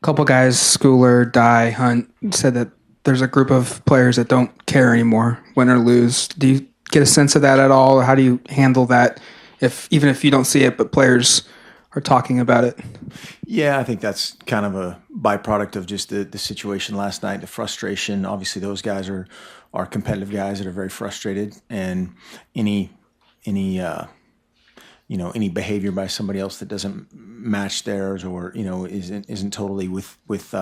couple guys, Schooler, Dye, Hunt, said that there's a group of players that don't care anymore, win or lose. Do you get a sense of that at all? How do you handle that, if even if you don't see it, but players are talking about it? Yeah, I think that's kind of a byproduct of just the situation last night, the frustration. Obviously, those guys are competitive guys that are very frustrated, and any any any behavior by somebody else that doesn't match theirs, or isn't totally with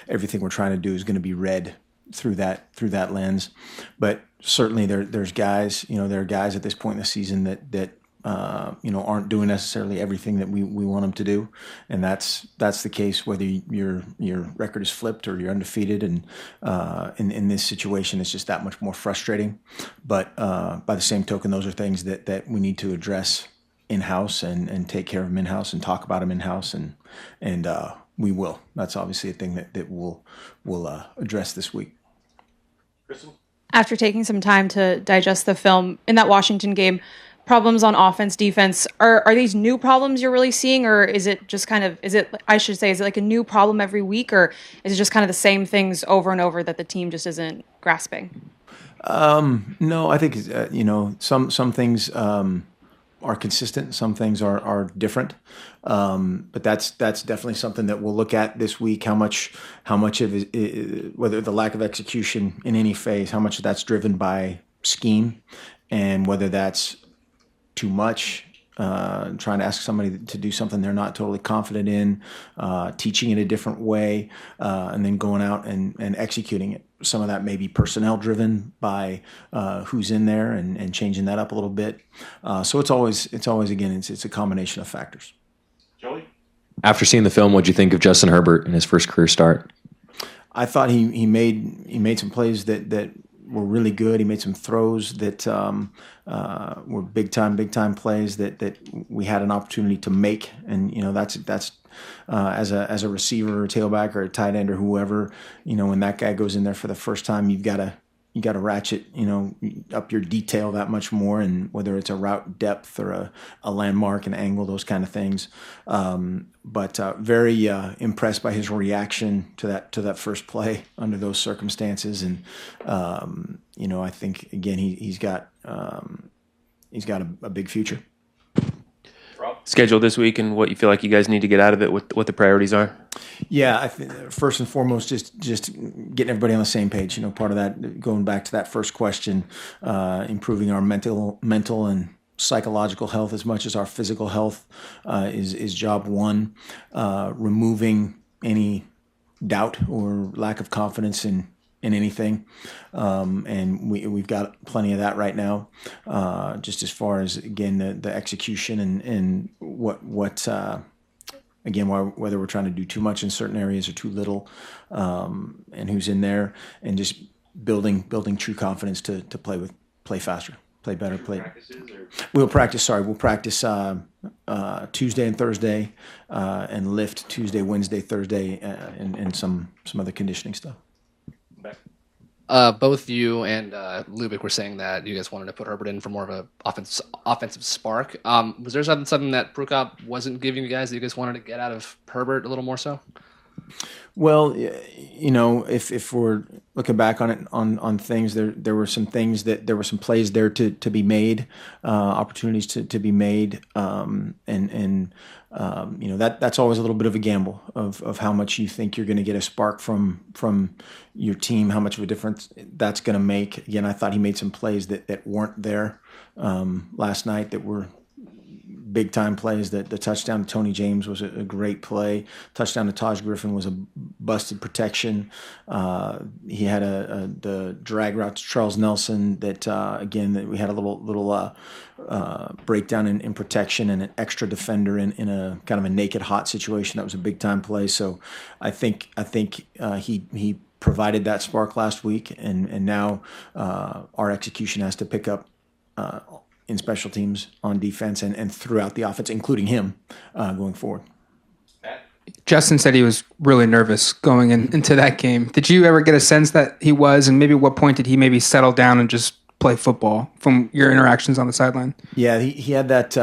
everything we're trying to do, is going to be read through that lens. But certainly there's guys, there are guys at this point in the season that aren't doing necessarily everything that we want them to do, and that's the case whether your record is flipped or you're undefeated. And in this situation, it's just that much more frustrating. But by the same token, those are things that we need to address in-house and take care of them in-house and talk about them in-house, and we will. That's obviously a thing that we'll address this week. Crystal? After taking some time to digest the film in that Washington game, problems on offense, defense, are these new problems you're really seeing, or is it just is it like a new problem every week, or is it just kind of the same things over and over that the team just isn't grasping? No, I think some things are consistent. Some things are different, but that's definitely something that we'll look at this week. How much of it, whether the lack of execution in any phase, how much of that's driven by scheme, and whether that's too much. Trying to ask somebody to do something they're not totally confident in, teaching it a different way, and then going out and executing it. Some of that may be personnel driven by who's in there, and changing that up a little bit. So it's always again, it's a combination of factors. Joey? After seeing the film, what'd you think of Justin Herbert in his first career start? I thought he made some plays that were really good. He made some throws that were big time plays that we had an opportunity to make. And that's as a receiver or tailback or a tight end or whoever, when that guy goes in there for the first time, you got to ratchet up your detail that much more, and whether it's a route depth or a landmark, an angle, those kind of things. But very impressed by his reaction to that first play under those circumstances. And I think again he's got a big future. Schedule this week and what you feel like you guys need to get out of it, what the priorities are. Yeah, I think first and foremost, just getting everybody on the same page. Part of that, going back to that first question, improving our mental and psychological health as much as our physical health is job one. Removing any doubt or lack of confidence in anything, and we've got plenty of that right now. Just as far as again the execution and what again, whether we're trying to do too much in certain areas or too little, and who's in there, and just building true confidence to play faster, play better, play. We'll practice Tuesday and Thursday, and lift Tuesday, Wednesday, Thursday, and some other conditioning stuff. Both you and Lubick were saying that you guys wanted to put Herbert in for more of an offensive spark. Was there something that Prukop wasn't giving you guys that you guys wanted to get out of Herbert a little more so? Well, if we're looking back on it on things, there were some things there were some plays there to be made, opportunities to be made, and that's always a little bit of a gamble of how much you think you're going to get a spark from your team, how much of a difference that's going to make. Again, I thought he made some plays that weren't there last night that were big time plays. That the touchdown to Tony James was a great play. Touchdown to Taj Griffin was a busted protection. He had the drag route to Charles Nelson that again that we had a little breakdown in protection and an extra defender in a kind of a naked hot situation. That was a big time play. So I think he provided that spark last week, and now our execution has to pick up in special teams, on defense, and throughout the offense, including him going forward. Justin said he was really nervous going into that game. Did you ever get a sense that he was, and maybe what point did he maybe settle down and just play football from your interactions on the sideline? Yeah, he had that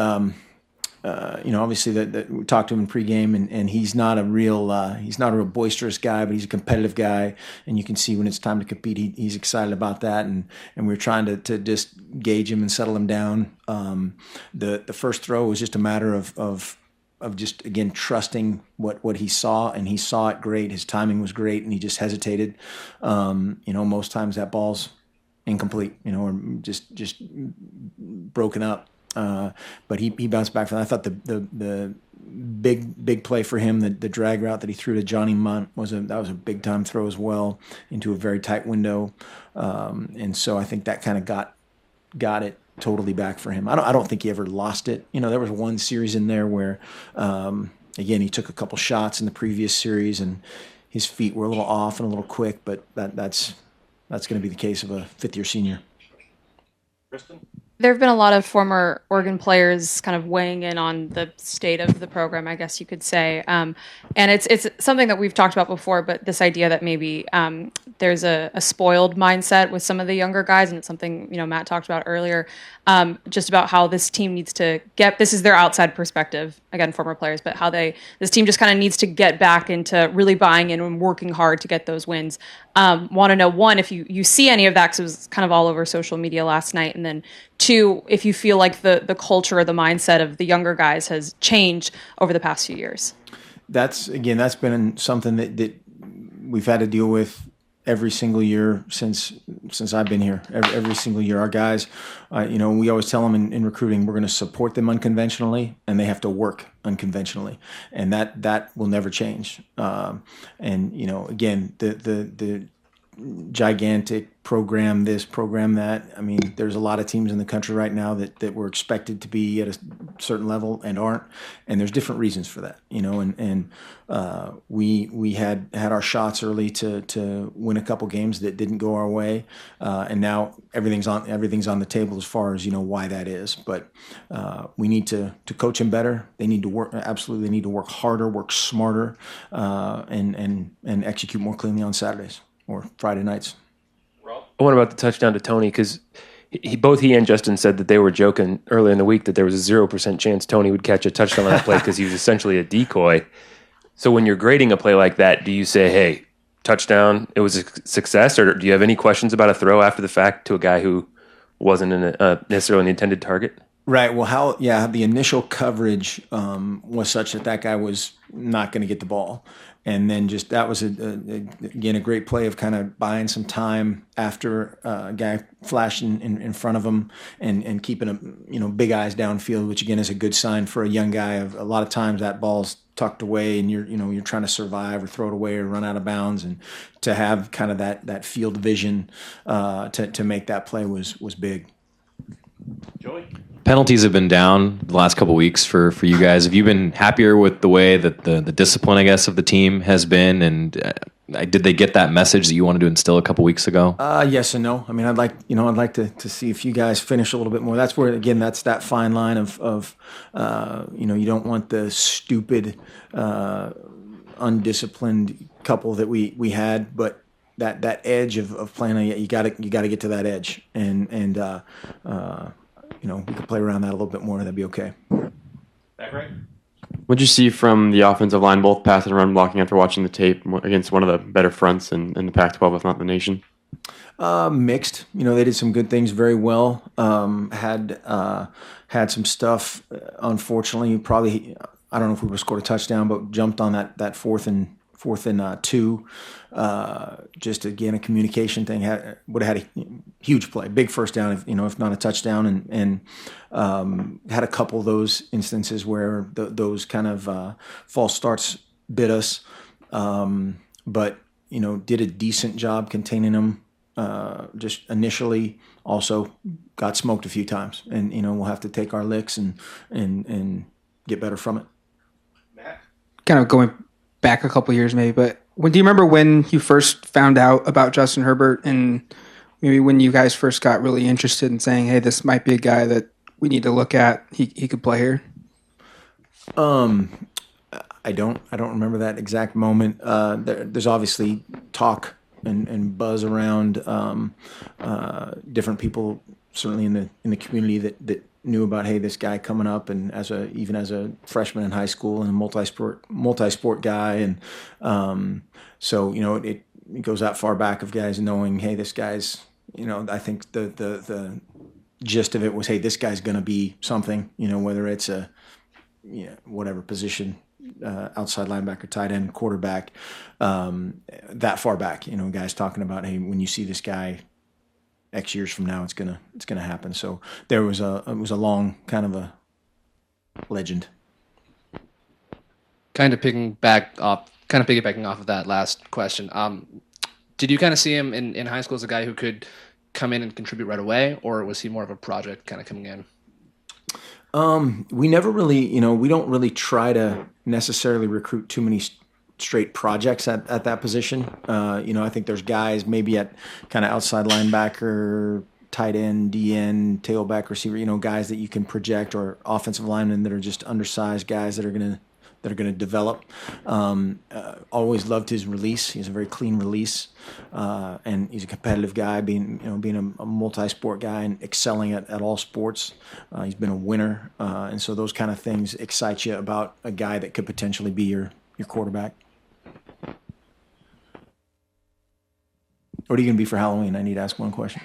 obviously that we talked to him in pregame, and he's not a real boisterous guy, but he's a competitive guy, and you can see when it's time to compete, he's excited about that, and we're trying to just gauge him and settle him down. The first throw was just a matter of just again trusting what he saw, and he saw it great. His timing was great, and he just hesitated. Most times that ball's incomplete, or just broken up. But he bounced back from that. I thought the big play for him, the drag route that he threw to Johnny Munt was a big time throw as well into a very tight window, and so I think that kind of got it totally back for him. I don't think he ever lost it. There was one series in there where again he took a couple shots in the previous series and his feet were a little off and a little quick, but that's going to be the case of a fifth-year senior. Kristen? There have been a lot of former Oregon players kind of weighing in on the state of the program, I guess you could say. And it's something that we've talked about before, but this idea that maybe there's a spoiled mindset with some of the younger guys, and it's something, Matt talked about earlier, just about how this team needs to this is their outside perspective, again, former players, but how this team just kind of needs to get back into really buying in and working hard to get those wins. Want to know, one, if you see any of that, because it was kind of all over social media last night, and then two, if you feel like the culture or the mindset of the younger guys has changed over the past few years. That's been something that we've had to deal with every single year since I've been here. Every single year, our guys, we always tell them in recruiting, we're going to support them unconventionally, and they have to work unconventionally, and that will never change. Again, the gigantic program this, program that. I mean, there's a lot of teams in the country right now that were expected to be at a certain level and aren't, and there's different reasons for that, we had our shots early to win a couple games that didn't go our way, and now everything's on the table as far as why that is. But we need to coach them better. They need to work harder, work smarter, and execute more cleanly on Saturdays or Friday nights. What about the touchdown to Tony? Because both he and Justin said that they were joking earlier in the week that there was a 0% chance Tony would catch a touchdown on that play because he was essentially a decoy. So when you're grading a play like that, do you say, hey, touchdown, it was a success? Or do you have any questions about a throw after the fact to a guy who wasn't necessarily an intended target? Right. Well, the initial coverage was such that guy was not going to get the ball. And then that was, again, a great play of kind of buying some time after a guy flashing in front of him and keeping big eyes downfield, which, again, is a good sign for a young guy. A lot of times that ball's tucked away and you're trying to survive or throw it away or run out of bounds. And to have kind of that field vision to make that play was big. Joey? Penalties have been down the last couple of weeks for you guys. Have you been happier with the way that the discipline, I guess, of the team has been? And did they get that message that you wanted to instill a couple weeks ago? Yes and no. I mean, I'd like to see if you guys finish a little bit more. That's where, again, that's that fine line of you don't want the stupid, undisciplined couple that we had, but that edge of playing, you got to get to that edge, and we could play around that a little bit more, and that'd be okay. That right? What'd you see from the offensive line, both pass and run blocking, after watching the tape against one of the better fronts in the Pac-12, if not the nation? Mixed. They did some good things very well. Had some stuff. Unfortunately, probably, I don't know if we would have scored a touchdown, but jumped on that fourth and 2. Just again, a communication thing. Would have had a huge play, big first down, if not a touchdown, and had a couple of those instances where those kind of false starts bit us, but did a decent job containing them. Just initially, also got smoked a few times, and we'll have to take our licks and get better from it. Kind of going back a couple years maybe, but do you remember when you first found out about Justin Herbert, and maybe when you guys first got really interested in saying, hey, this might be a guy that we need to look at, he could play here? I don't remember that exact moment. There's obviously talk and buzz around different people, certainly in the community, that knew about, hey, this guy coming up, and even as a freshman in high school and a multi-sport guy, and so it goes that far back of guys knowing, hey, this guy's, I think the gist of it was, hey, this guy's going to be something, whether it's a whatever position, outside linebacker, tight end, quarterback, that far back, guys talking about, hey, when you see this guy X years from now, it's gonna happen. So it was a long kind of a legend. Kind of piggybacking off of that last question. Did you kind of see him in high school as a guy who could come in and contribute right away, or was he more of a project kind of coming in? We never really, we don't really try to necessarily recruit too many straight projects at that position. I think there's guys maybe at kind of outside linebacker, tight end, DN, tailback, receiver, guys that you can project, or offensive linemen that are just undersized guys that are going to develop. Always loved his release. He's a very clean release, and he's a competitive guy. Being a multi-sport guy and excelling at all sports. He's been a winner, and so those kind of things excite you about a guy that could potentially be your quarterback. What are you going to be for Halloween? I need to ask one question.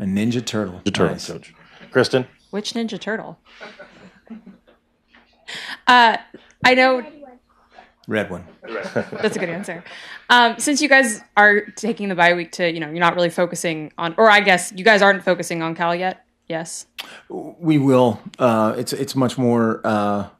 A Ninja Turtle. Nice. Coach. Kristen? Which Ninja Turtle? I know. Red one. That's a good answer. Since you guys are taking the bye week to, you're not really focusing on, or I guess you guys aren't focusing on Cal yet. Yes. We will. It's much more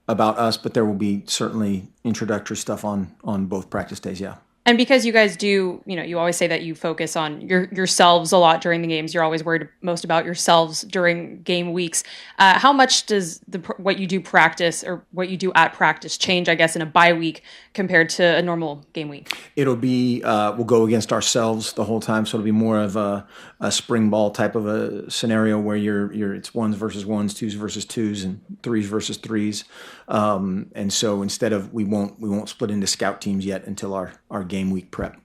about us, but there will be certainly introductory stuff on both practice days. Yeah. And because you guys do, you always say that you focus on yourselves a lot during the games. You're always worried most about yourselves during game weeks. How much does what you do practice or what you do at practice change, I guess, in a bye week compared to a normal game week? It'll be we'll go against ourselves the whole time, so it'll be more of a spring ball type of a scenario where it's ones versus ones, twos versus twos, and threes versus threes. And so instead of we won't split into scout teams yet until our game week prep.